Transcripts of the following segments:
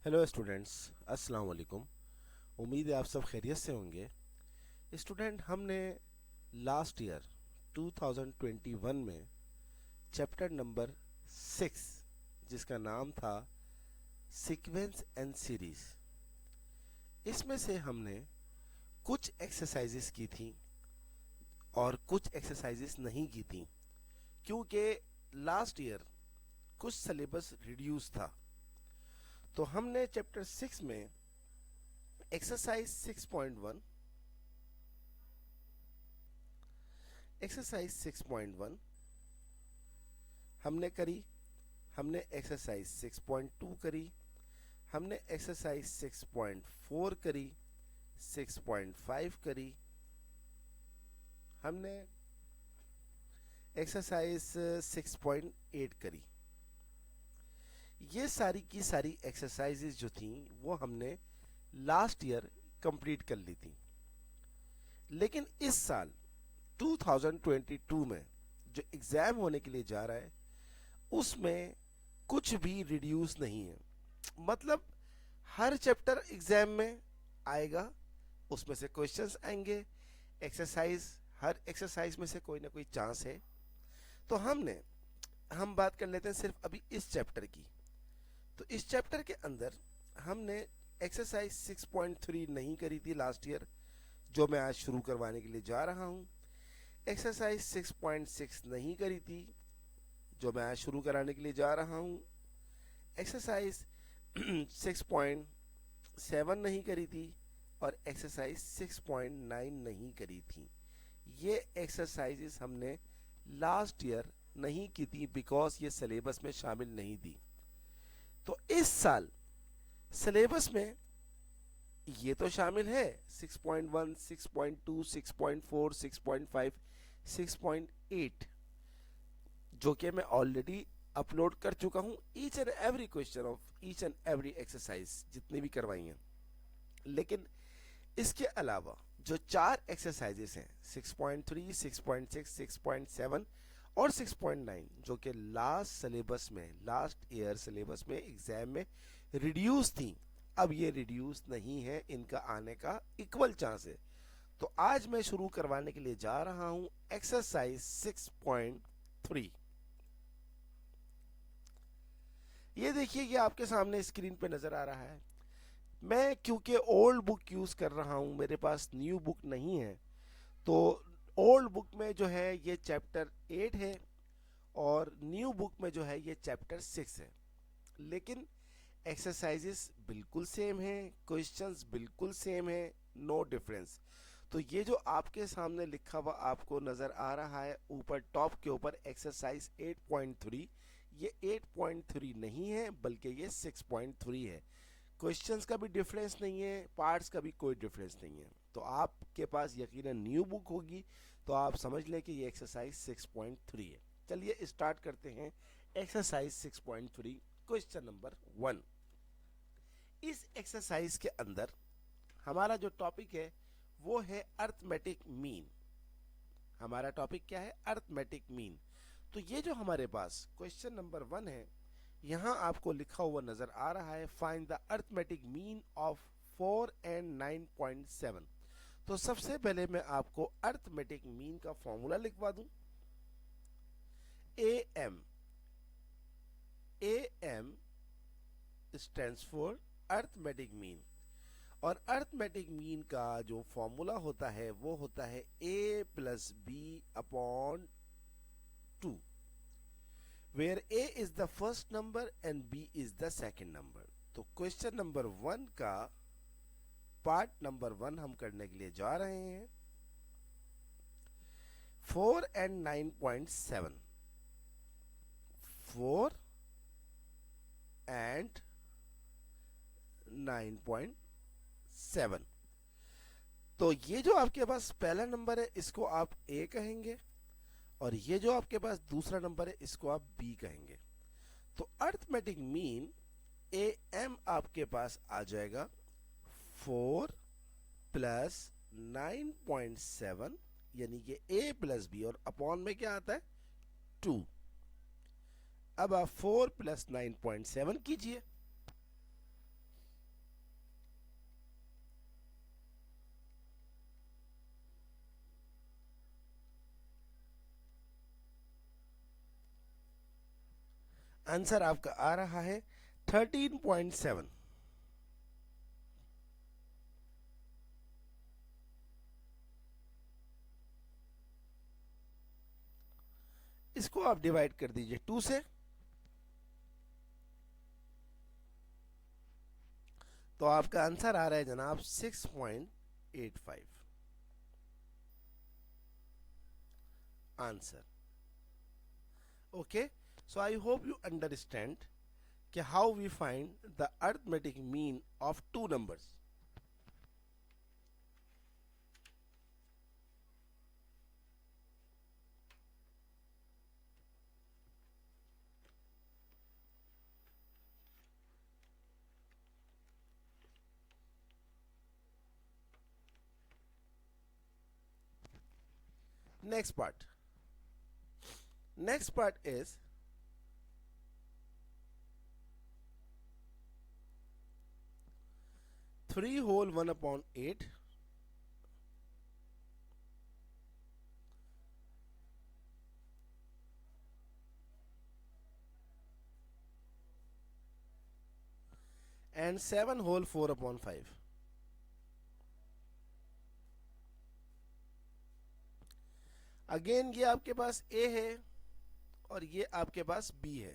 Hello students, अस्सलाम वालेकुम। उम्मीद है आप सब खैरियत से होंगे। स्टूडेंट, हमने लास्ट ईयर 2021 में चैप्टर नंबर 6 जिसका नाम था सीक्वेंस एंड सीरीज, इसमें से हमने कुछ एक्सरसाइजेस की थी और कुछ एक्सरसाइजेस नहीं की थी, क्योंकि लास्ट ईयर कुछ सिलेबस रिड्यूस था। तो हमने चैप्टर 6 में एक्सरसाइज 6.1 एक्सरसाइज 6.1 हमने करी, हमने एक्सरसाइज 6.2 करी, हमने एक्सरसाइज 6.4 करी, 6.5 करी, हमने एक्सरसाइज 6.8 करी। ये सारी की सारी एक्सरसाइजेज जो थी वो हमने लास्ट ईयर कंप्लीट कर ली थी। लेकिन इस साल 2022 में जो एग्ज़ाम होने के लिए जा रहा है उसमें कुछ भी रिड्यूस नहीं है। मतलब हर चैप्टर एग्ज़ाम में आएगा, उसमें से क्वेश्चंस आएंगे, एक्सरसाइज, हर एक्सरसाइज में से कोई ना कोई चांस है। तो हम बात कर लेते हैं सिर्फ अभी इस चैप्टर की। तो इस चैप्टर के अंदर हमने एक्सरसाइज 6.3 नहीं करी थी लास्ट ईयर, जो मैं आज शुरू करवाने के लिए जा रहा हूँ। एक्सरसाइज 6.6 नहीं करी थी, जो मैं आज शुरू कराने के लिए जा रहा हूँ। एक्सरसाइज 6.7 नहीं करी थी और एक्सरसाइज 6.9 नहीं करी थी। ये एक्सरसाइजेस हमने लास्ट ईयर नहीं की थी बिकॉज ये सिलेबस में शामिल नहीं थी। तो इस साल सिलेबस में ये तो शामिल है 6.1, 6.2, 6.4, 6.5, 6.8, जो कि मैं ऑलरेडी अपलोड कर चुका हूं, each and every question of each and every exercise जितनी भी करवाई हैं। लेकिन इसके अलावा जो 4 एक्सरसाइजेस हैं 6.3, 6.6, 6.7 और 6.9, जो कि लास्ट ईयर सिलेबस में एग्जाम में रिड्यूस थी, अब ये रिड्यूस नहीं है, इनका आने का इक्वल चांस है। तो आज मैं शुरू करवाने के लिए जा रहा हूं एक्सरसाइज 6.3। ये देखिए, ये आपके सामने स्क्रीन पे नजर आ रहा है। मैं क्योंकि ओल्ड बुक यूज कर रहा हूं, मेरे पास न्यू बुक नहीं है, तो ओल्ड बुक में जो है ये चैप्टर 8 है और न्यू बुक में जो है ये चैप्टर 6 है। लेकिन एक्सरसाइजेस बिल्कुल सेम है, क्वेश्चंस बिल्कुल सेम है, नो डिफरेंस। तो ये जो आपके सामने लिखा हुआ आपको नजर आ रहा है ऊपर टॉप के ऊपर एक्सरसाइज 8.3, ये 8.3 नहीं है बल्कि ये 6.3 है। क्वेश्चंस का भी डिफरेंस नहीं है, पार्ट्स का भी कोई डिफरेंस नहीं है। तो आपके पास यकीनन न्यू बुक होगी, तो आप समझ लें कि ये एक्सरसाइज 6.3 है। चलिए स्टार्ट करते हैं एक्सरसाइज 6.3, क्वेश्चन नंबर 1। इस एक्सरसाइज के अंदर हमारा जो टॉपिक है वो है अर्थमेटिक मीन। हमारा टॉपिक क्या है? Arithmetic mean. तो ये जो हमारे पास क्वेश्चन नंबर 1 है, यहां आपको लिखा हुआ नजर आ रहा है find the arithmetic mean of 4 and 9.7। तो सबसे पहले मैं आपको अर्थमेटिक मीन का फॉर्मूला लिखवा दूं। A M stands for arithmetic mean, और अर्थमेटिक मीन का जो फॉर्मूला होता है वो होता है a plus B upon 2, where a is the first number and b is the second number. तो क्वेश्चन नंबर 1 का पार्ट नंबर 1 हम करने के लिए जा रहे हैं। 4 एंड 9.7, 4 एंड 9.7। तो ये जो आपके पास पहला नंबर है इसको आप a कहेंगे, और ये जो आपके पास दूसरा नंबर है इसको आप b कहेंगे। तो अर्थमेटिक मीन am आपके पास आ जाएगा 4 प्लस 9.7, यानी कि a प्लस बी, और अपॉन में क्या आता है? 2। अब आप 4 प्लस 9.7 कीजिए। आंसर आपका आ रहा है 13.7। इसको आप डिवाइड कर दीजिए 2 से, तो आपका आंसर आ रहा है जनाब 6.85 answer. Okay, so I hope you understand कि how we find the arithmetic mean of two numbers. Next part. Next part is 3 whole 1 upon 8 and 7 whole 4 upon 5. Again ये आपके पास a है और ये आपके पास b है,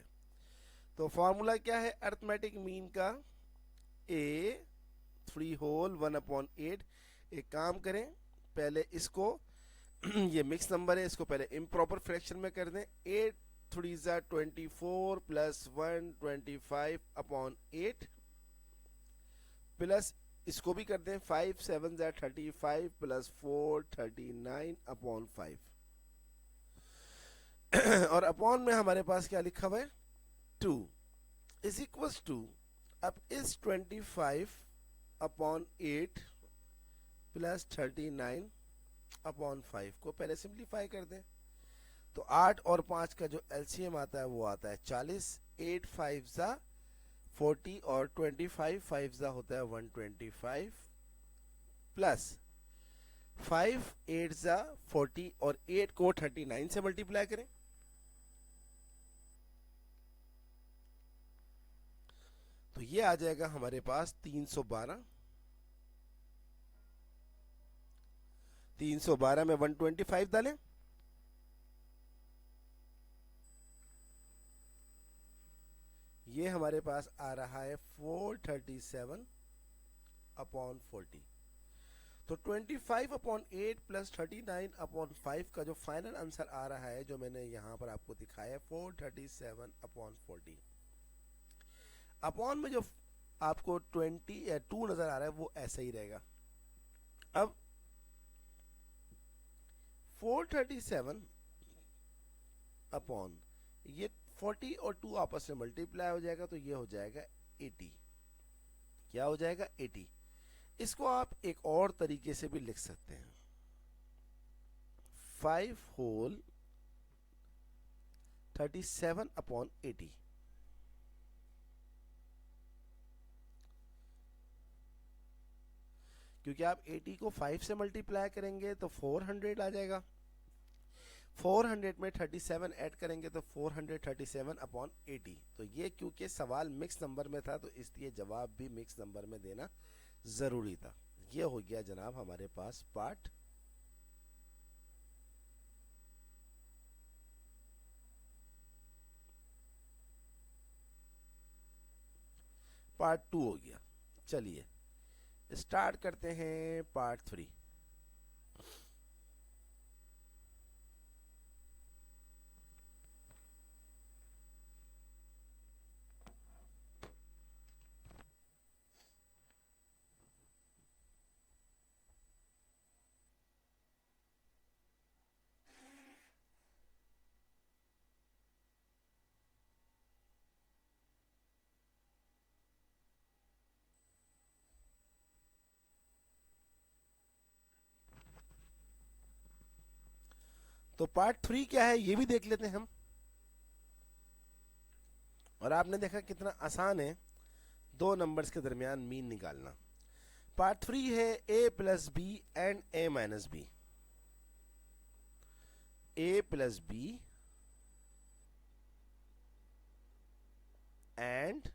तो फॉर्मूला क्या है अरिथमेटिक मीन का? a 3 whole 1 upon 8। एक काम करें, पहले इसको ये मिक्स नंबर है, इसको पहले इम्प्रॉपर फ्रैक्शन में कर दें। 8 3 ज़ा 24 प्लस 1 25 अपॉन 8 प्लस इसको भी कर दें 5 7 ज़ा 35 प्लस 4 39 अपॉन 5 और अपॉन में हमारे पास क्या लिखा हुआ है 2 इज इक्वल्स टू, अब इस 25 अपॉन 8 प्लस 39 अपॉन 5 को पहले सिंप्लीफाई कर दें, तो 8 और 5 का जो एलसीएम आता है वो आता है 40। 8 5 ज़ा 40 और 25 5 ज़ा होता है 125 प्लस 5 8 ज़ा 40 और 8 को 39 से मल्टीप्लाई करें, तो ये आ जाएगा हमारे पास 312। 312 में 125 डालें, ये हमारे पास आ रहा है 437 अपॉन 40। तो 25 अपॉन 8 प्लस 39 अपॉन 5 का जो फाइनल आंसर आ रहा है, जो मैंने यहां पर आपको दिखाया है 437 अपॉन 40। अपॉन में जो आपको 20 या 2 नजर आ रहा है वो ऐसा ही रहेगा। अब 437 अपॉन ये 40 और 2 आपस में मल्टीप्लाई हो जाएगा, तो ये हो जाएगा 80। क्या हो जाएगा 80। इसको आप एक और तरीके से भी लिख सकते हैं 5 होल 37 अपॉन 80। क्योंकि आप 80 को 5 से मल्टीप्लाई करेंगे तो 400 आ जाएगा, 400 में 37 ऐड करेंगे तो 437 अपॉन 80। तो ये क्योंकि सवाल मिक्स नंबर में था, तो इसलिए जवाब भी मिक्स नंबर में देना ज़रूरी था। ये हो गया जनाब हमारे पास पार्ट पार्ट 2 हो गया। चलिए स्टार्ट करते हैं पार्ट 3। तो पार्ट 3 क्या है ये भी देख लेते हैं हम, और आपने देखा कितना आसान है दो नंबर्स के दरमियान मीन निकालना। पार्ट 3 है a plus B and a minus B. a plus B and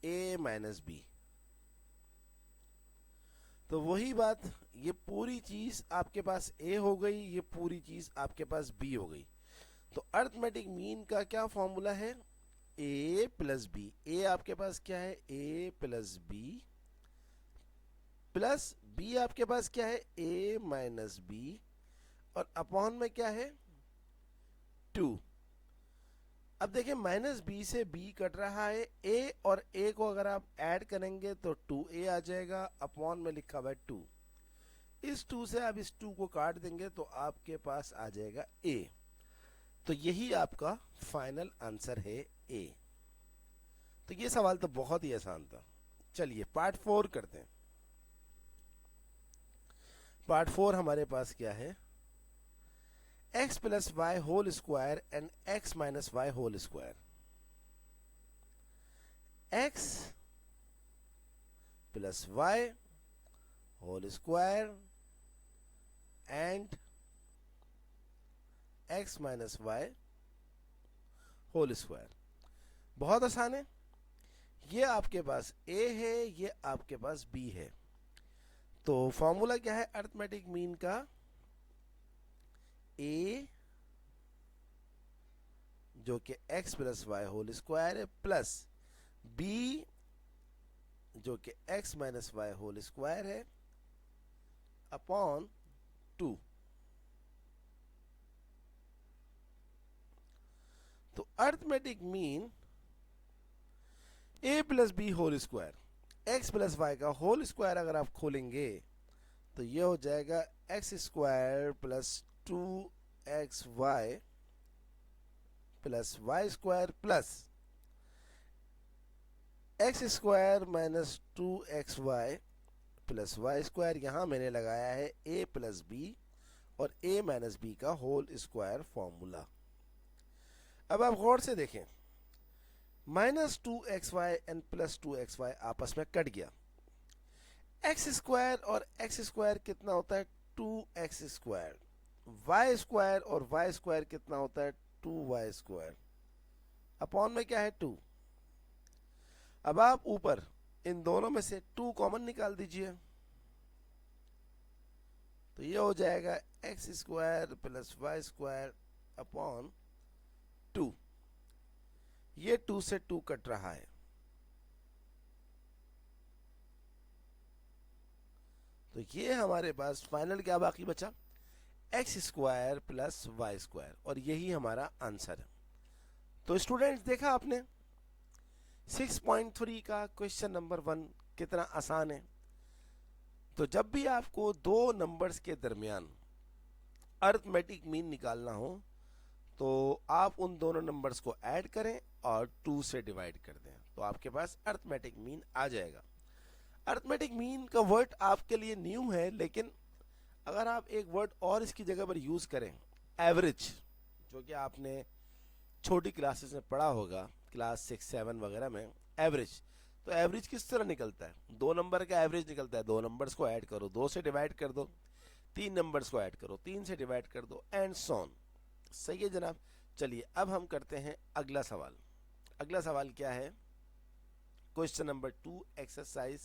A minus B. तो वही बात, ये पूरी चीज आपके पास ए हो गई, ये पूरी चीज आपके पास बी हो गई। तो अर्थमेटिक मीन का क्या फॉर्मूला है? ए प्लस बी। ए आपके पास क्या है? ए प्लस बी, प्लस बी आपके पास क्या है? ए माइनस बी, और अपॉन में क्या है? 2। अब देखिए माइनस बी से बी कट रहा है, ए और ए को अगर आप ऐड करेंगे तो 2a आ जाएगा, अपॉन में लिखा हुआ है 2। इस 2 से आप इस 2 को काट देंगे तो आपके पास आ जाएगा a। तो यही आपका फाइनल आंसर है a। तो ये सवाल तो बहुत ही आसान था। चलिए पार्ट 4 करते हैं। पार्ट 4 हमारे पास क्या है? x plus Y whole square and x minus Y whole square. x plus Y whole square and x minus Y whole square. बहुत आसान है। ये आपके पास a है, ये आपके पास b है। तो फॉर्मूला क्या है अर्थमेटिक मीन का? a जो कि x plus Y whole square है, प्लस b जो कि x minus Y whole square है, अपॉन 2। तो arithmetic mean a plus B whole square, x plus Y का होल स्क्वायर अगर आप खोलेंगे तो ये हो जाएगा x square plus 2xy plus Y square plus x square minus 2xy plus Y square. यहां मैंने लगाया है a प्लस बी और a माइनस बी का होल स्क्वायर फॉर्मूला। अब आप गौर से देखें, minus 2xy and plus 2xy आपस में कट गया। एक्स स्क्वायर और एक्स स्क्वायर कितना होता है? 2x square. वाई स्क्वायर और वाई स्क्वायर कितना होता है? 2y square. अपॉन में क्या है? 2। अब आप ऊपर इन दोनों में से 2 कॉमन निकाल दीजिए, तो ये हो जाएगा X square plus Y square upon 2। ये 2 से 2 कट रहा है, तो ये हमारे पास फाइनल क्या बाकी बचा? X square plus Y square, और यही हमारा आंसर है। तो स्टूडेंट्स देखा आपने 6.3 का क्वेश्चन नंबर 1 कितना आसान है। तो जब भी आपको दो नंबर्स के दरमियान अर्थमेटिक मीन निकालना हो तो आप उन दोनों नंबर्स को ऐड करें और 2 से डिवाइड कर दें, तो आपके पास अर्थमेटिक मीन आ जाएगा। अर्थमेटिक मीन का वर्ड आपके लिए न्यू है, लेकिन अगर आप एक वर्ड और इसकी जगह पर यूज करें, एवरेज, जो कि आपने छोटी क्लासेस में पढ़ा होगा, क्लास 6, 7 वगैरह में, एवरेज। तो एवरेज किस तरह निकलता है? 2 नंबर का एवरेज निकलता है, 2 नंबर्स को ऐड करो, 2 से डिवाइड कर दो, 3 नंबर्स को ऐड करो, 3 से डिवाइड कर दो, एंड सो ऑन। सही है जनाब। चलिए अब हम करते हैं अगला सवाल। अगला सवाल क्या है? Question number 2 exercise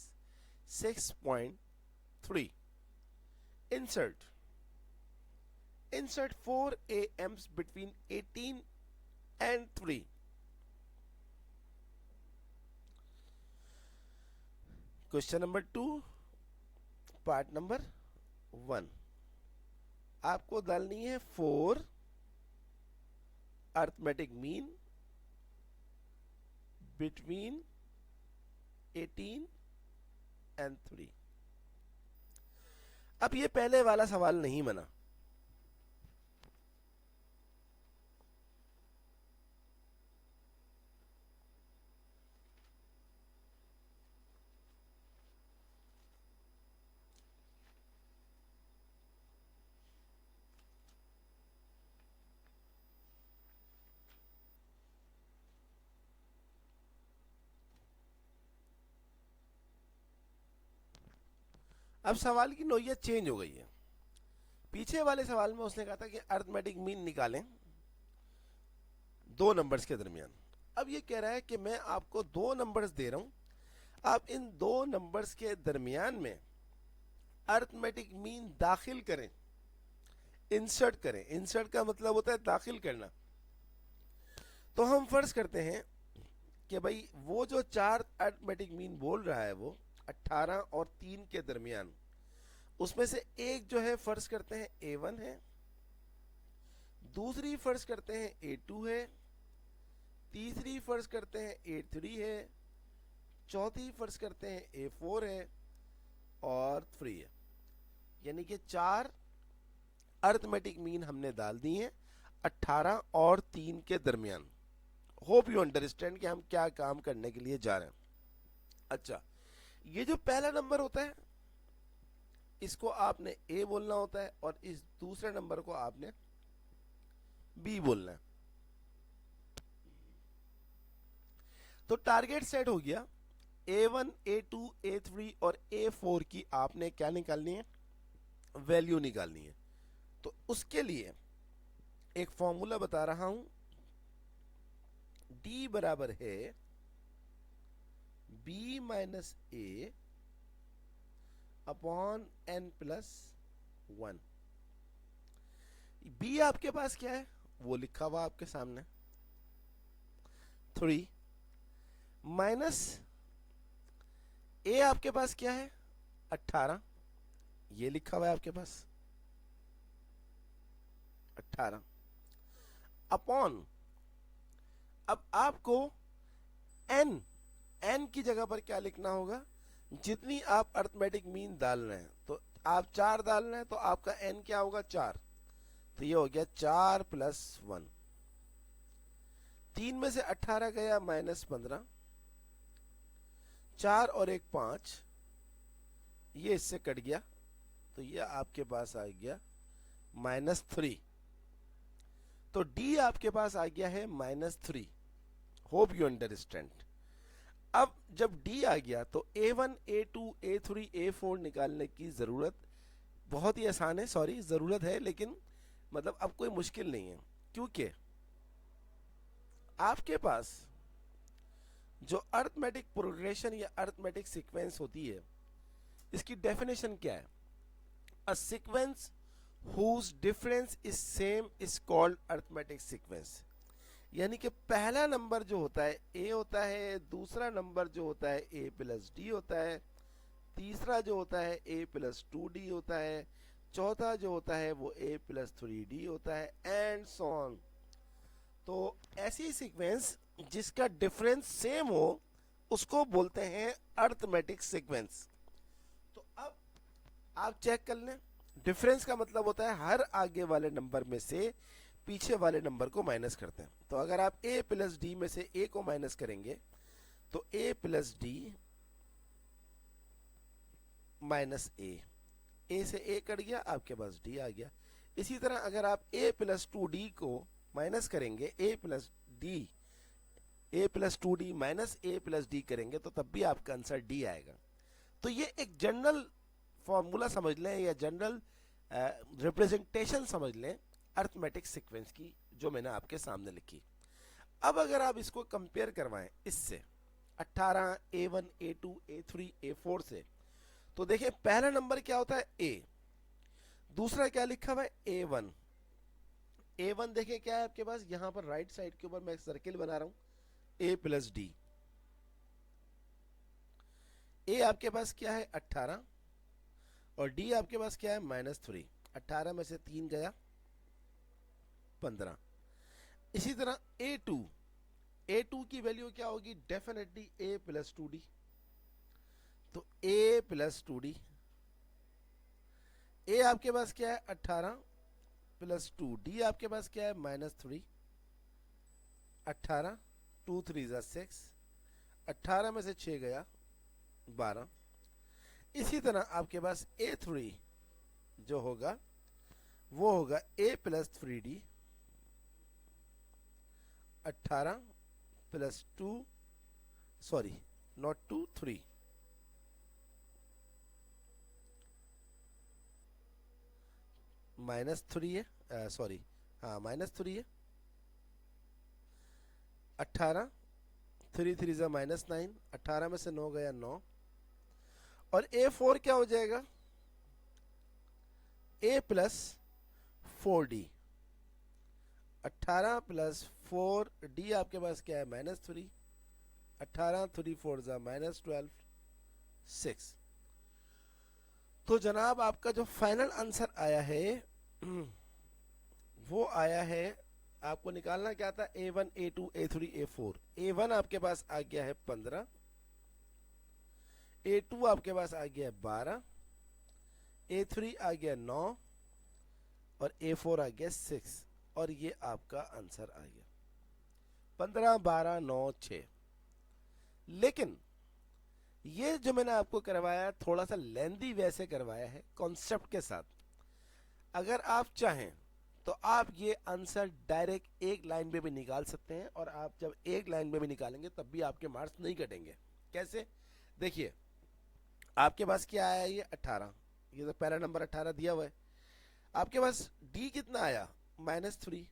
6.3। insert 4 AMs between 18 and 3। Question number 2 part number 1। आपको डालनी है 4 अर्थमेटिक मीन बिटवीन 18 एंड 3। अब ये पहले वाला सवाल नहीं बना। अब सवाल की नोयत चेंज हो गई है। पीछे वाले सवाल में उसने कहा था कि अर्थमेटिक मीन निकालें दो नंबर्स के दरमियान। अब ये कह रहा है कि मैं आपको दो नंबर्स दे रहा हूँ, आप इन दो नंबर्स के दरमियान में अर्थमेटिक मीन दाखिल करें, इंसर्ट करें। इंसर्ट का मतलब होता है दाखिल करना। तो हम फर्ज करते हैं कि भाई वो जो चार अर्थमेटिक मीन बोल रहा है वो 18 और 3 के दरमियान, उसमें से एक जो है फर्ज करते हैं A1 है, दूसरी फर्ज करते हैं A2 है, तीसरी फर्ज करते हैं A3 है, चौथी फर्ज करते हैं A4 है और 3 है। यानी कि चार अर्थमेटिक मीन हमने डाल दी हैं 18 और 3 के दरमियान। होप यू अंडरस्टैंड कि हम क्या काम करने के लिए जा रहे हैं। अच्छा, ये जो पहला नंबर होता है इसको आपने A बोलना होता है और इस दूसरे नंबर को आपने B बोलना है। तो टारगेट सेट हो गया। A1, A2, A3 और A4 की आपने क्या निकालनी है, वैल्यू निकालनी है। तो उसके लिए एक फॉर्मूला बता रहा हूं, D बराबर है B minus A upon N plus 1। B आपके पास क्या है वो लिखा हुआ आपके सामने 3 माइनस A आपके पास क्या है 18, ये लिखा हुआ है आपके पास 18 अपॉन, अब आपको n की जगह पर क्या लिखना होगा, जितनी आप अर्थमेटिक मीन डाल रहे हैं। तो आप 4 डाल रहे हैं तो आपका n क्या होगा 4, तो ये हो गया 4 प्लस 1। 3 में से 18 गया माइनस 15, 4 और 1 5, ये इससे कट गया तो ये आपके पास आ गया -3। तो D आपके पास आ गया है -3। Hope you understand. अब जब D आ गया तो A1, A2, A3, A4 निकालने की जरूरत बहुत ही आसान है, सॉरी जरूरत है, लेकिन मतलब अब कोई मुश्किल नहीं है, क्योंकि आपके पास जो अर्थमेटिक प्रोग्रेशन या अर्थमेटिक सीक्वेंस होती है इसकी डेफिनेशन क्या है, a sequence whose difference is same is called arithmetic sequence। यानी कि पहला नंबर जो होता है A होता है, दूसरा नंबर जो होता है A प्लस D होता है, तीसरा जो होता है A प्लस 2D होता है, चौथा जो होता है वो A प्लस 3D होता है, एंड सो ऑन। तो ऐसी सीक्वेंस जिसका डिफरेंस सेम हो उसको बोलते हैं अर्थमेटिक सीक्वेंस। तो अब आप चेक कर लें, डिफरेंस का मतलब होता है हर आगे वाले नंबर में से पीछे वाले नंबर को माइनस करते हैं। तो अगर आप A प्लस डी में से A को माइनस करेंगे तो A plus D minus A से A कट गया, आपके पास D आ गया। इसी तरह अगर आप A प्लस 2D को माइनस करेंगे, A plus 2D minus A plus D करेंगे तो तब भी आपका आंसर D आएगा। तो ये एक जनरल फॉर्मूला समझ लें या जनरल रिप्रेजेंटेशन समझ लें अर्थमेटिक सीक्वेंस की, जो मैंने आपके सामने लिखी। अब अगर आप इसको कंपेयर करवाएं इससे 18, A1, A2, A3, A4 से, तो देखिए पहला नंबर क्या होता है A, दूसरा क्या लिखा हुआ है A1। A1 देखिए क्या है आपके पास, यहां पर राइट साइड के ऊपर मैं एक सर्किल बना रहा हूं A प्लस डी। A आपके पास क्या है 18 और D आपके पास क्या है -3। 18 में से 3 गया 15। इसी तरह A2 की वैल्यू क्या होगी, डेफिनेटली A प्लस 2D। तो A प्लस 2D, A आपके पास क्या है 18 प्लस 2, D आपके पास क्या है -3, 18 2 3 6, 18 में से 6 गया 12। इसी तरह आपके पास A3 जो होगा वो होगा A plus 3D, 18 plus 2, sorry not 2 3, -3 है, सॉरी हाँ -3 है, 18, 3 3 ज़ा -9, 18 में से 9 गया 9, और A4 क्या हो जाएगा, A plus 4D, 18 plus 4D आपके पास क्या है, -3, 18 3 4 ज़ा -12, 6। तो जनाब आपका जो फाइनल आंसर आया है वो आया है, आपको निकालना क्या था, A1 A2 A3 A4। A1 आपके पास आ गया है 15, A2 आपके पास आ गया है 12, A3 आ गया 9, और A4 आ गया 6, और ये आपका आंसर आ गया 15 12 9 6। लेकिन ये जो मैंने आपको करवाया थोड़ा सा लेंदी वैसे करवाया है कॉन्सेप्ट के साथ। अगर आप चाहें तो आप ये आंसर डायरेक्ट एक लाइन में भी निकाल सकते हैं, और आप जब एक लाइन में भी निकालेंगे तब भी आपके मार्क्स नहीं कटेंगे। कैसे, देखिए आपके पास क्या आया, ये 18, ये तो पहला नंबर 18 दिया हुआ है। आपके पास डी कितना आया, -3,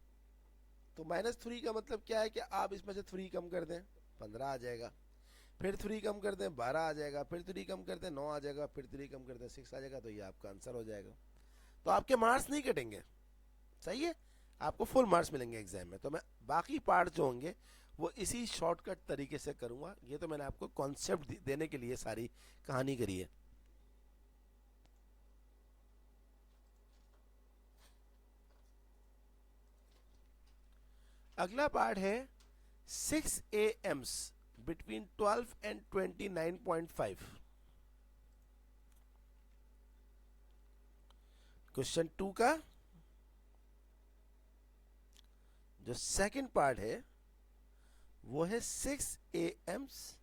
तो -3 का मतलब क्या है कि आप इसमें से 3 कम कर दें 15 आ जाएगा, फिर 3 कम कर दें 12 आ जाएगा, फिर 3 कम कर दें 9 आ जाएगा, फिर 3 कम कर दें 6 आ जाएगा, तो ये आपका आंसर हो जाएगा। तो आपके मार्क्स नहीं कटेंगे, सही है, आपको फुल मार्क्स मिलेंगे एग्जाम में। तो मैं बाकी पार्ट जो होंगे वो इसी शॉर्टकट तरीके से करूंगा। ये तो मैंने आपको कॉन्सेप्ट देने के लिए सारी कहानी करी है। अगला पार्ट है 6 AMs बिटवीन 12 एंड 29.5। क्वेश्चन 2 का जो सेकंड पार्ट है वो है 6 AMs,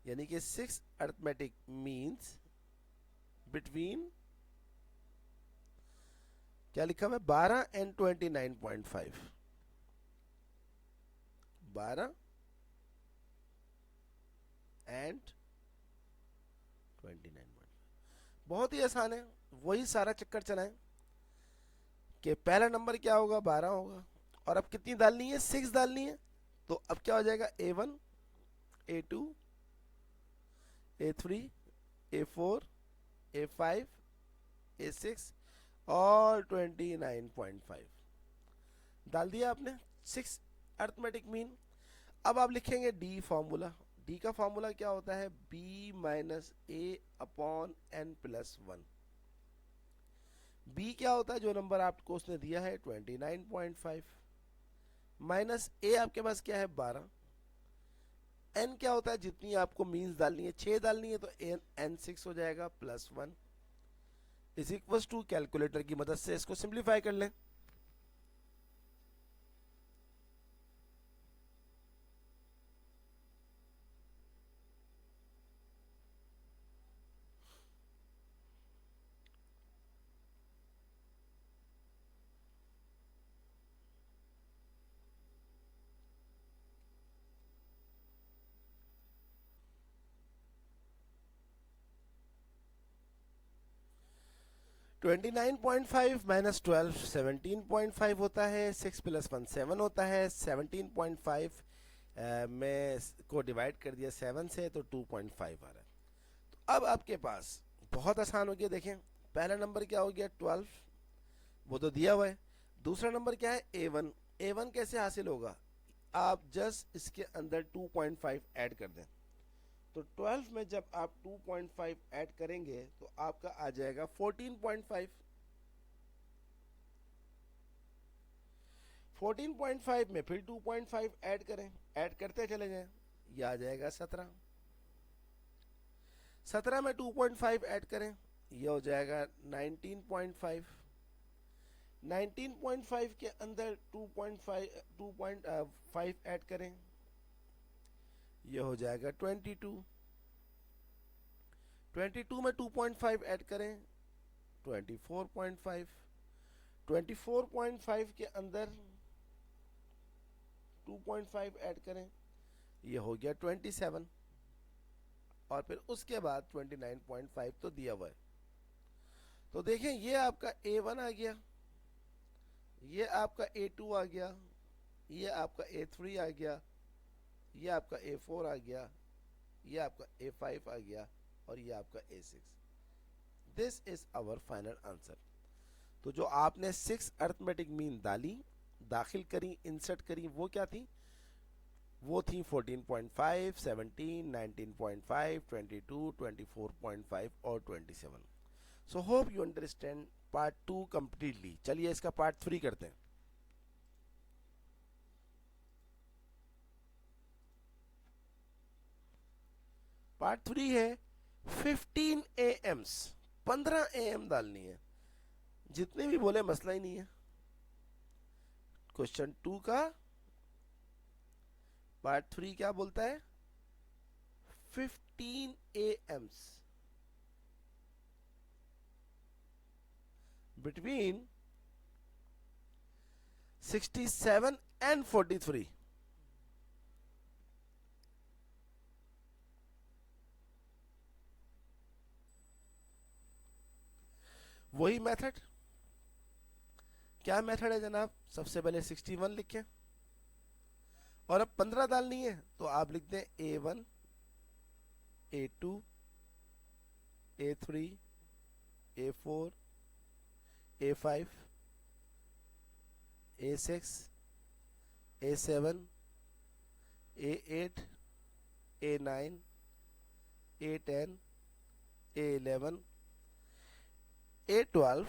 यानी कि 6 अर्थमेटिक मीन्स बिटवीन, क्या लिखा हुआ है, 12 एंड 29.5, 12 एंड 29.5। बहुत ही आसान है, वही सारा चक्कर चलाएं कि पहला नंबर क्या होगा, 12 होगा, और अब कितनी डालनी है, 6 डालनी है। तो अब क्या हो जाएगा, A1 A2 A3 A4 A5 A6 और 29.5 डाल दिया आपने, 6 अर्थमेटिक मीन। अब आप लिखेंगे डी फॉर्मूला। डी का फॉर्मूला क्या होता है, B माइनस ए अपॉन एन प्लस 1। बी क्या होता है, जो नंबर आपको उसने दिया है 29.5, माइनस ए आपके पास क्या है 12, एन क्या होता है, जितनी आपको मीन्स डालनी है 6 डालनी है, तो एन 6 हो जाएगा plus 1 is equal to, calculator की मदद से इसको सिंप्लीफाई कर लें। (29.5 माइनस 12) 17.5 होता है, 6 प्लस 1 7 होता है, 17.5 में को डिवाइड कर दिया 7 से, तो 2.5 आ रहा है। तो अब आपके पास बहुत आसान हो गया, देखें पहला नंबर क्या हो गया 12, वो तो दिया हुआ है। दूसरा नंबर क्या है A1। A1 कैसे हासिल होगा, आप जस्ट इसके अंदर 2.5 ऐड कर दें, तो 12 में जब आप 2.5 ऐड करेंगे तो आपका आ जाएगा 14.5। 14.5 में फिर 2.5 ऐड करें, ऐड करते चले जाएं, ये आ जाएगा 17। 17 में 2.5 ऐड करें, ये हो जाएगा 19.5। 19.5 के अंदर 2.5 ऐड करें, ये हो जाएगा 22। 22 में 2.5 ऐड करें, 24.5। 24.5 के अंदर 2.5 ऐड करें, ये हो गया 27, और फिर उसके बाद 29.5 तो दिया हुआ है। तो देखें ये आपका A1 आ गया, ये आपका A2 आ गया, ये आपका A3 आ गया, ये आपका A4 आ गया, ये आपका A5 आ गया, और ये आपका A6। This is our final answer. तो जो आपने 6 अर्थमेटिक मीन दाखिल करी, इंसर्ट करी, वो क्या थी? वो थी 14.5, 17, 19.5, 22, 24.5 और 27। So hope you understand part 2 completely. चलिए इसका पार्ट 3 करते हैं। पार्ट 3 है 15 AMs, 15 AM डालनी है। जितने भी बोले मसला ही नहीं है। क्वेश्चन 2 का पार्ट 3 क्या बोलता है? 15 AMs between 67 and 43। वही मेथड। क्या मेथड है जनाब? सबसे पहले 61 लिखें, और अब 15 डालनी है तो आप लिख दें A1, A2, A3, A4, A5, A6, A7, A8, A9, A10, A11, A12,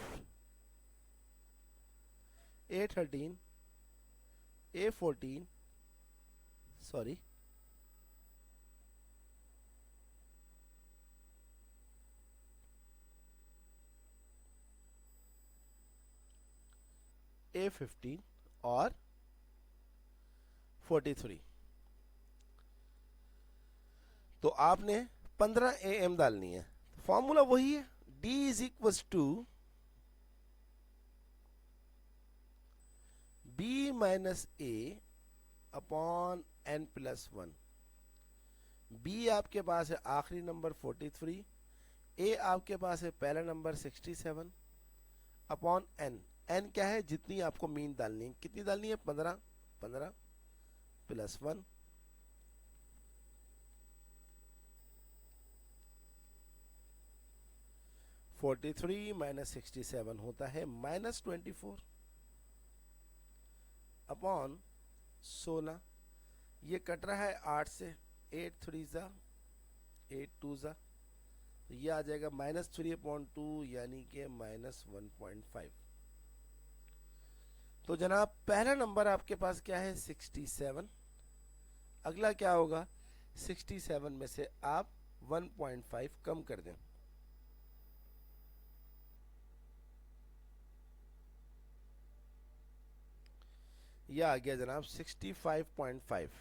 A13, A14, sorry, A15 और 43। तो आपने 15 AM डालनी है। फॉर्मूला वही है, D is equal to B minus A upon N+1। B आपके पास है आखिरी नंबर 43, A आपके पास है पहला नंबर 67, अपॉन N क्या है? जितनी आपको मीन डालनी है। कितनी डालनी है? 15। 15 प्लस 1, 43 माइनस 67 होता है -24 अपॉन 16। ये कट रहा है 8 से, 8 3 ज़ा 8 2 ज़ा, तो ये आ जाएगा -3/2 यानी कि -1.5। तो जनाब पहला नंबर आपके पास क्या है? 67। अगला क्या होगा? 67 में से आप 1.5 कम कर दें। यह आ गया जनाब 65.5।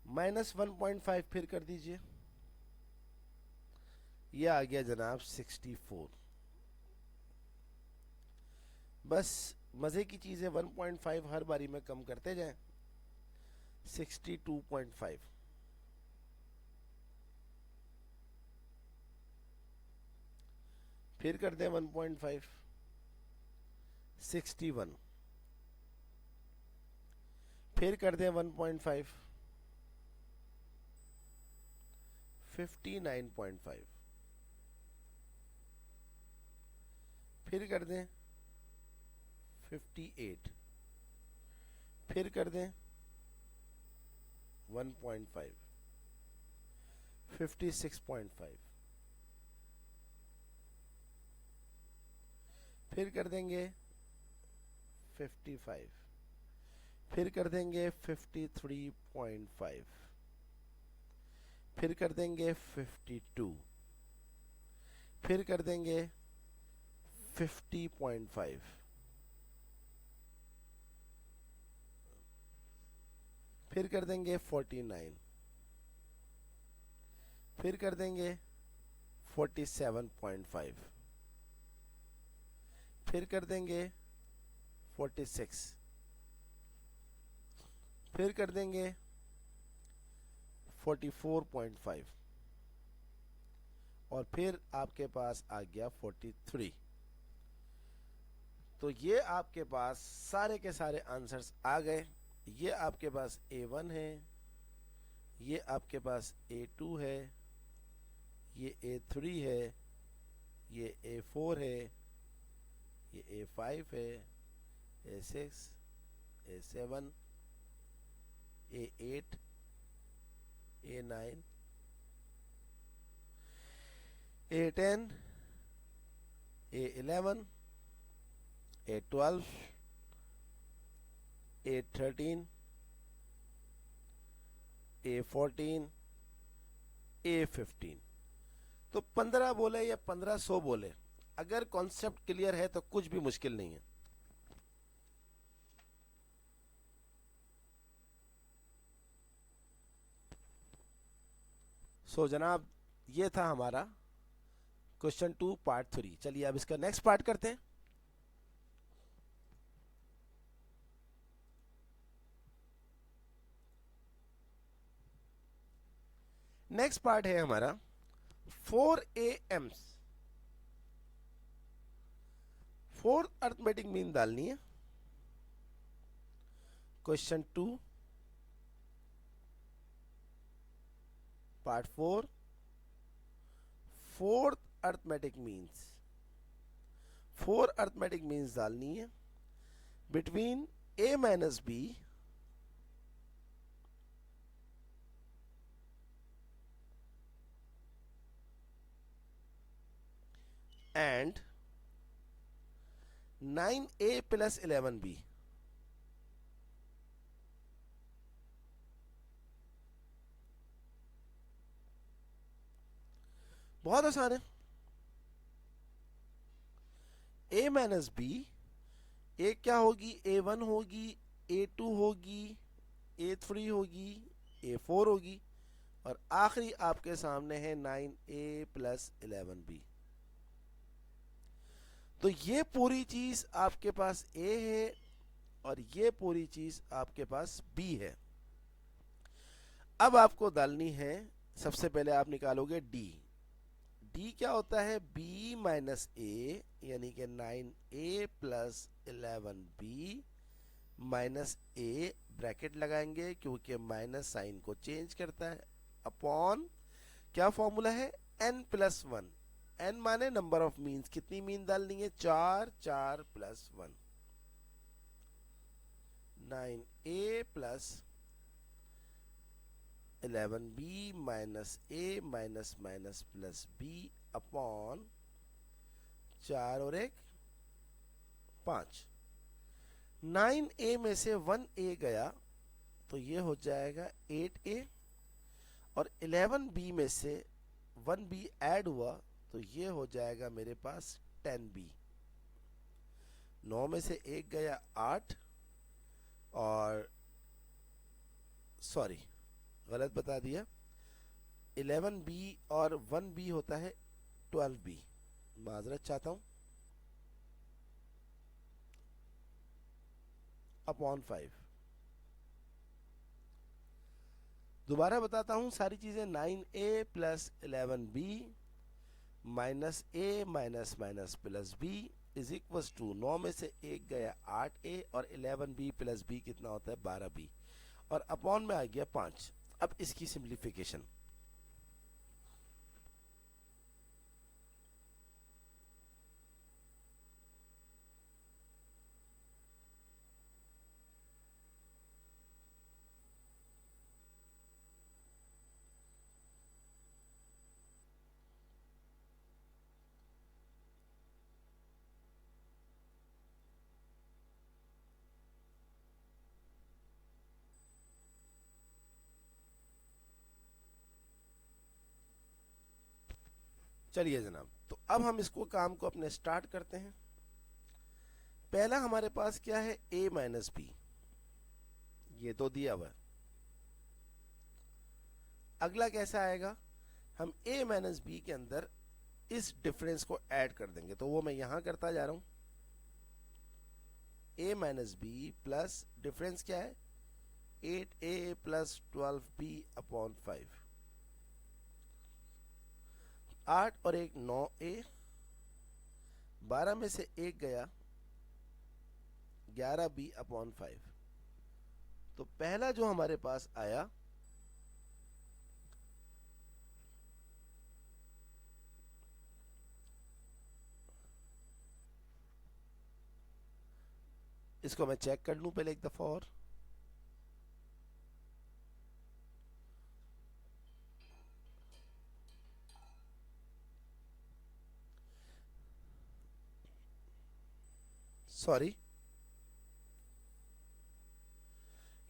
-1.5 फिर कर दीजिए, यह आ गया जनाब 64। बस मजे की चीज है, 1.5 हर बारी में कम करते जाएं। 62.5, फिर कर दें 1.5, 61, फिर कर दें 1.5, 59.5, फिर कर दें 58, फिर कर दें 1.5, 56.5, फिर कर देंगे 55, फिर कर देंगे 53.5, फिर कर देंगे 52, फिर कर देंगे 50.5, फिर कर देंगे 49, फिर कर देंगे 47.5, फिर कर देंगे 46, फिर कर देंगे 44.5, और फिर आपके पास आ गया 43। तो ये आपके पास सारे के सारे आंसर्स आ गए। ये आपके पास A1 है, ये आपके पास A2 है, ये A3 है, ये A4 है, ये A5 है, A6, A7, A8, A9, A10, A11, A12, A13, A14, A15। तो 15 बोले या 1500 बोले, अगर कॉन्सेप्ट क्लियर है तो कुछ भी मुश्किल नहीं है। जनाब, ये था हमारा क्वेश्चन 2 पार्ट 3। चलिए अब इसका नेक्स्ट पार्ट करते हैं। नेक्स्ट पार्ट है हमारा 4 फोर्थ अर्थमेटिक मीन डालनी है। Question 2 part 4, fourth arithmetic means. 4 arithmetic means डालनी है between A minus B and 9A plus 11B। बहुत आसान है। A माइनस बी, एक क्या होगी, A1 होगी, A2 होगी, A3 होगी, A4 होगी, और आखिरी आपके सामने है 9A प्लस 11B। तो ये पूरी चीज आपके पास A है और ये पूरी चीज आपके पास B है। अब आपको डालनी है, सबसे पहले आप निकालोगे D। D क्या होता है, B माइनस A, यानी कि 9A plus 11B minus A, bracket लगाएंगे क्योंकि माइनस साइन को चेंज करता है, अपॉन क्या फॉर्मूला है, n प्लस 1। n माने नंबर ऑफ मीन्स, कितनी मीन डालनी है, 4, 4 plus 1, 9A plus 11B minus A minus minus plus B upon 4 और 1 5। 9A में से 1A गया तो ये हो जाएगा 8A, और 11B में से 1B ऐड हुआ तो ये हो जाएगा मेरे पास 10B। 9 में से 1 गया 8, और सॉरी गलत बता दिया, 11B और 1B होता है 12B, माजरत चाहता हूं, अपॉन 5। दोबारा बताता हूं सारी चीजें, 9A plus 11B minus A minus minus plus B is equal to 9 में से 1 गया 8A, और 11B प्लस B कितना होता है, 12B, और अपॉन में आ गया 5। अब इसकी सिंप्लीफिकेशन, चलिए जनाब, तो अब हम इसको काम को अपने स्टार्ट करते हैं। पहला हमारे पास क्या है, A माइनस बी, ये तो दिया हुआ है। अगला कैसा आएगा, हम A माइनस बी के अंदर इस डिफरेंस को ऐड कर देंगे, तो वो मैं यहां करता जा रहा हूं। A minus B plus difference क्या है, 8A प्लस 12B अपॉन 5, 8 और 1 9A, 12 में से 1 गया 11b/5। तो पहला जो हमारे पास आया इसको मैं चेक कर लूं पहले एक दफा और। सॉरी,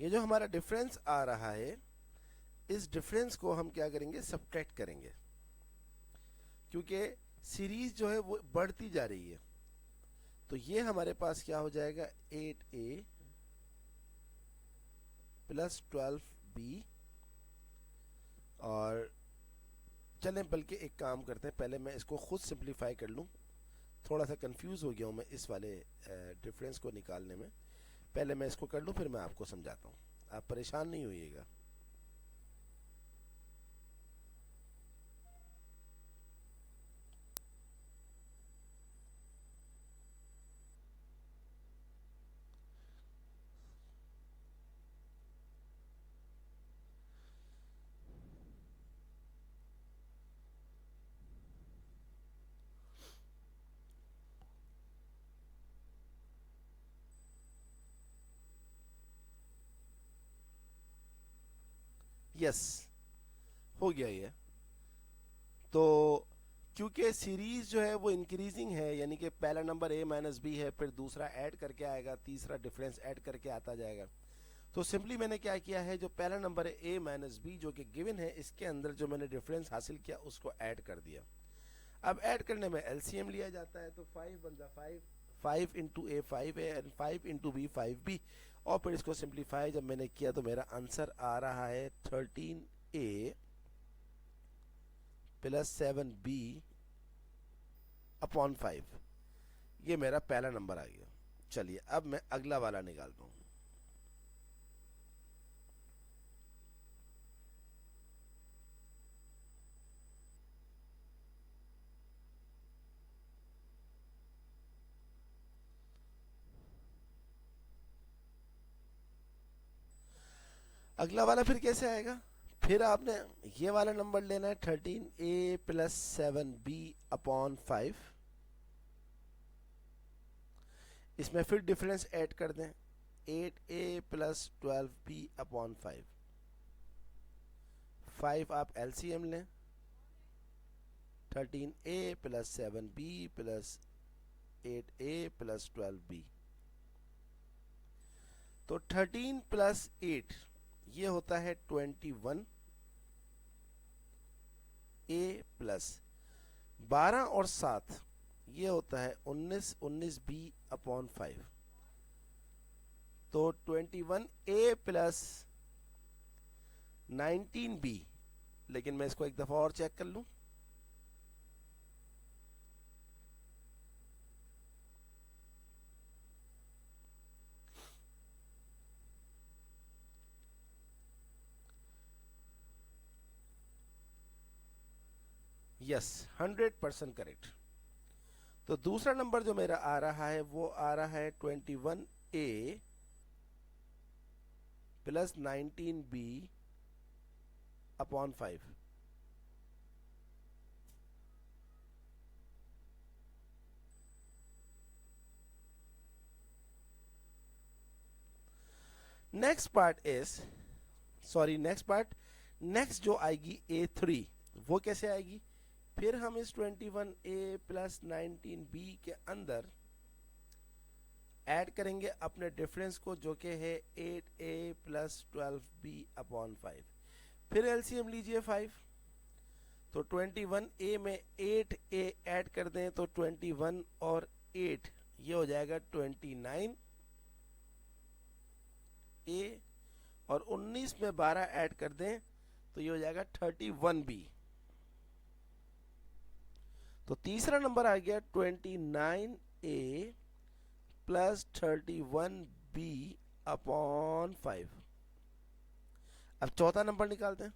ये जो हमारा डिफरेंस आ रहा है, इस डिफरेंस को हम क्या करेंगे, सब्ट्रैक्ट करेंगे, क्योंकि सीरीज जो है वो बढ़ती जा रही है। तो ये हमारे पास क्या हो जाएगा, 8a प्लस 12b। और चलें बल्कि एक काम करते हैं, पहले मैं इसको खुद सिंप्लीफाई कर लूँ। थोड़ा सा कंफ्यूज हो गया हूँ मैं इस वाले डिफरेंस को निकालने में। पहले मैं इसको कर लूँ, फिर मैं आपको समझाता हूँ, आप परेशान नहीं होइएगा। यस, हो गया ये। तो क्योंकि सीरीज जो है वो इंक्रीजिंग है, यानी कि पहला नंबर a माइनस बी है, फिर दूसरा ऐड करके आएगा, तीसरा डिफरेंस ऐड करके आता जाएगा। तो सिंपली मैंने क्या किया है, जो पहला नंबर है a माइनस बी जो कि गिवन है, इसके अंदर जो मैंने डिफरेंस हासिल किया उसको ऐड कर दिया। अब ऐड करने में एलसीएम लिया जाता है, तो 5 वन जा 5, 5 इंटू ए 5 है एंड 5 इंटू बी 5b। और फिर इसको सिंप्लीफाई जब मैंने किया तो मेरा आंसर आ रहा है 13a प्लस 7b/5। ये मेरा पहला नंबर आ गया। चलिए अब मैं अगला वाला निकालता हूँ। अगला वाला फिर कैसे आएगा, फिर आपने ये वाला नंबर लेना है 13a प्लस 7b/5। इसमें फिर डिफरेंस ऐड कर दें, 8a प्लस 12b/5। 5 आप एलसीएम लें, 13a plus 7b plus 8a plus 12b। तो 13 प्लस 8 ये होता है 21 a प्लस 12 और 7 ये होता है 19, 19b/5। तो 21a प्लस 19b। लेकिन मैं इसको एक दफा और चेक कर लूं। Yes, 100% correct. तो दूसरा नंबर जो मेरा आ रहा है वो आ रहा है 21a plus 19b/5। Next part is, sorry next part, next जो आएगी a3 वो कैसे आएगी। फिर हम इस 21a प्लस 19b के अंदर ऐड करेंगे अपने डिफरेंस को, जो कि है 8a प्लस 12b/5। फिर एलसीएम लीजिए 5। तो 21a में 8a ऐड कर दें तो 21 और 8 ये हो जाएगा 29a। और 19 में 12 ऐड कर दें तो ये हो जाएगा 31b। तो तीसरा नंबर आ गया 29a प्लस 31b/5। अब चौथा नंबर निकालते हैं।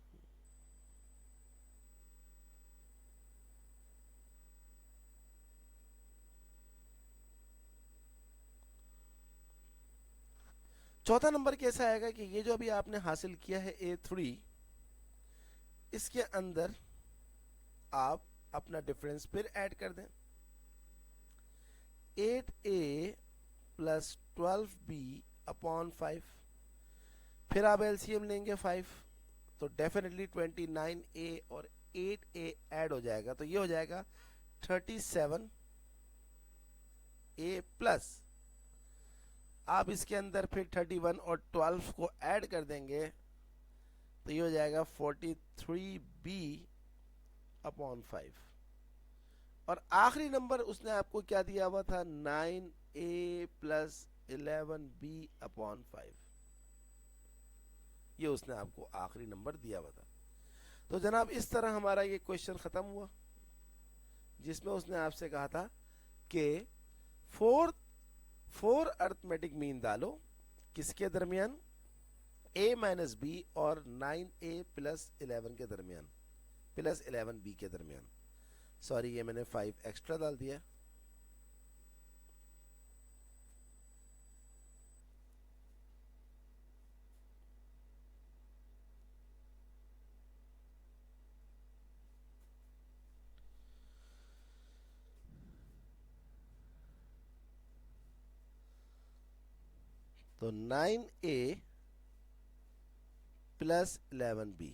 चौथा नंबर कैसा आएगा कि ये जो अभी आपने हासिल किया है A3, इसके अंदर आप अपना डिफरेंस फिर ऐड कर दें। 8A प्लस 12B अपॉन 5, फिर आप एलसीएम लेंगे 5, तो डेफिनेटली 29A और 8A ऐड हो जाएगा, तो ये हो जाएगा 37A प्लस, आप इसके अंदर फिर 31 और 12 को ऐड कर देंगे, तो ये हो जाएगा 43B अपॉन 5। और आखिरी नंबर उसने आपको क्या दिया हुआ था, 9A प्लस 11B अपॉन 5, ये उसने आपको आखिरी नंबर दिया हुआ था। तो जनाब इस तरह हमारा ये क्वेश्चन खत्म हुआ, जिसमें उसने आपसे कहा था कि फोर अर्थमेटिक मीन डालो किसके दरमियान, A माइनस बी और 9A प्लस 11 के दरमियान, प्लस 11B के दरमियान। सॉरी, ये मैंने 5 एक्स्ट्रा डाल दिया। तो 9A प्लस 11B,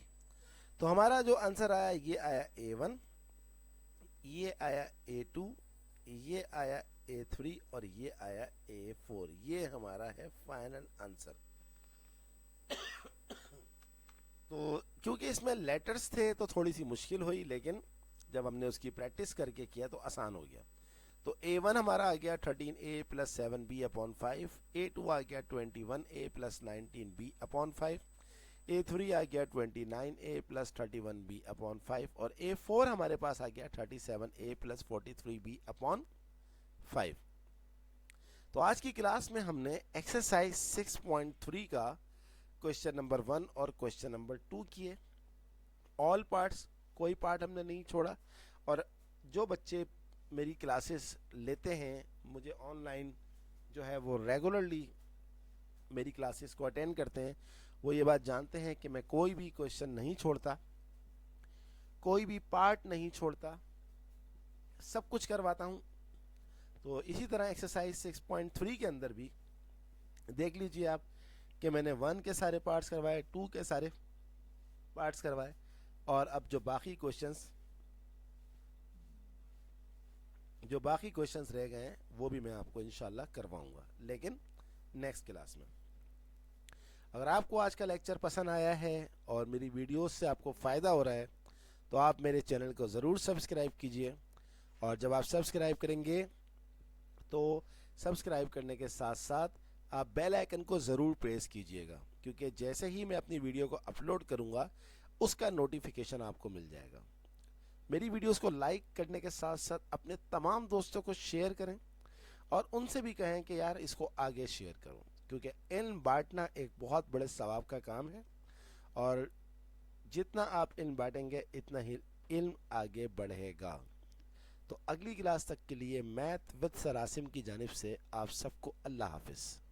तो हमारा जो आंसर आया ये आया A1, ये आया A2, ये आया A3 और ये आया A4। ये हमारा है फाइनल आंसर। तो क्योंकि इसमें लेटर्स थे तो थोड़ी सी मुश्किल हुई, लेकिन जब हमने उसकी प्रैक्टिस करके किया तो आसान हो गया। तो A1 हमारा आ गया 13A plus 7B upon 5, A2 आ गया 21A plus 19B upon 5, A3 आ गया 29A प्लस 31B अपॉन 5 और A4 हमारे पास आ गया 37A प्लस 43B अपॉन 5। तो आज की क्लास में हमने एक्सरसाइज 6.3 का क्वेश्चन नंबर 1 और क्वेश्चन नंबर 2 किए। ऑल पार्ट्स, कोई पार्ट हमने नहीं छोड़ा। और जो बच्चे मेरी क्लासेस लेते हैं, मुझे ऑनलाइन जो है वो रेगुलरली मेरी क्लासेस को अटेंड करते हैं, वो ये बात जानते हैं कि मैं कोई भी क्वेश्चन नहीं छोड़ता, कोई भी पार्ट नहीं छोड़ता, सब कुछ करवाता हूँ। तो इसी तरह एक्सरसाइज 6.3 के अंदर भी देख लीजिए आप कि मैंने 1 के सारे पार्ट्स करवाए, 2 के सारे पार्ट्स करवाए, और अब जो बाकी क्वेश्चंस रह गए हैं वो भी मैं आपको इंशाल्लाह करवाऊंगा, लेकिन नेक्स्ट क्लास में। अगर आपको आज का लेक्चर पसंद आया है और मेरी वीडियोस से आपको फ़ायदा हो रहा है तो आप मेरे चैनल को ज़रूर सब्सक्राइब कीजिए। और जब आप सब्सक्राइब करेंगे तो सब्सक्राइब करने के साथ साथ आप बेल आइकन को ज़रूर प्रेस कीजिएगा, क्योंकि जैसे ही मैं अपनी वीडियो को अपलोड करूँगा उसका नोटिफिकेशन आपको मिल जाएगा। मेरी वीडियोस को लाइक करने के साथ साथ अपने तमाम दोस्तों को शेयर करें और उनसे भी कहें कि यार इसको आगे शेयर करो, क्योंकि इल्म बांटना एक बहुत बड़े सवाब का काम है, और जितना आप इल्म बांटेंगे इतना ही इल्म आगे बढ़ेगा। तो अगली क्लास तक के लिए मैथ विद सर आसिम की जानिब से आप सबको अल्लाह हाफिज़।